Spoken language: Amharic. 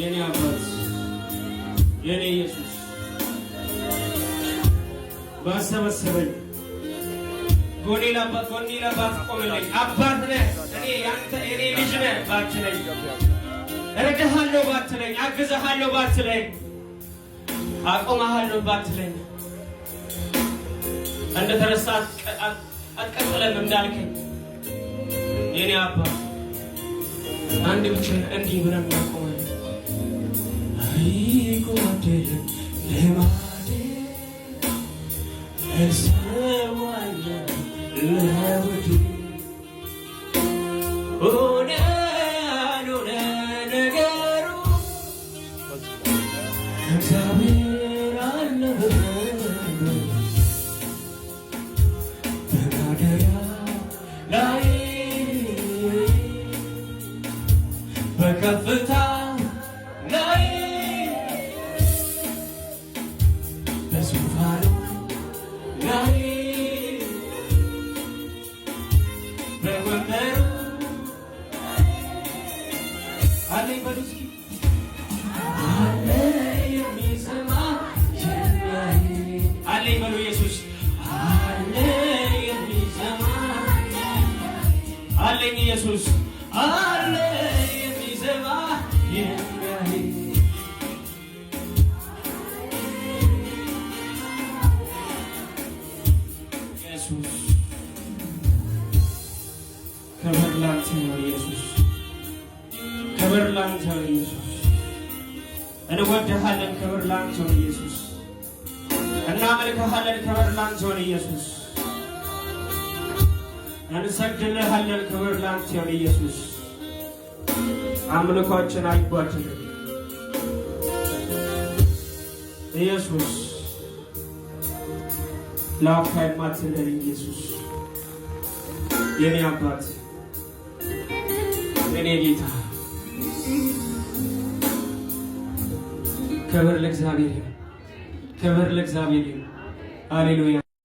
የኔ አባት የኔ ኢየሱስ ባሰበሰበኝ ጎኔ ለአባት ቆመልኝ። አባት ነህ፣ እኔ ያንተ እኔ ልጅ ነህ ባትለኝ፣ እረዳሃለሁ ባትለኝ፣ አግዝሃለሁ ባትለኝ፣ አቆምሃለሁ ባትለኝ፣ እንደተረሳ አትቀጥለም እንዳልከኝ የኔ አባት አንድ ብቻ እንዲህ ብለን እናቆማለን። አይቆደል ለማዴ እሰዋለ ለውዴ ሆነ ነገሩ እግዚአብሔር አለ በማደሪያ ላይ በከፍታ ላይ በዙፋኑ ላይ በወንበሩ አለኝ በሉ እስኪ አለ የሚሰማ የሚያይ አለኝ በሉ ኢየሱስ አለ የሚሰማ አለኝ ኢየሱስ አለ የሚሰማ የሚያይ ኢየሱስ ክብር ላንተ ነው ኢየሱስ፣ ክብር ላንተ ነው ኢየሱስ። እንወድሃለን፣ ክብር ላንተ ነው ኢየሱስ። እናመልክሃለን፣ ክብር ላንተ ነው ኢየሱስ። እንሰግድልሃለን፣ ክብር ላንተ ነው ኢየሱስ። አምልኳችን አይጓደልም ኢየሱስ። ላፍታ የማትለኝ ኢየሱስ የኔ አባት የኔ ጌታ፣ ክብር ለእግዚአብሔር፣ ክብር ለእግዚአብሔር። ሃሌሉያ።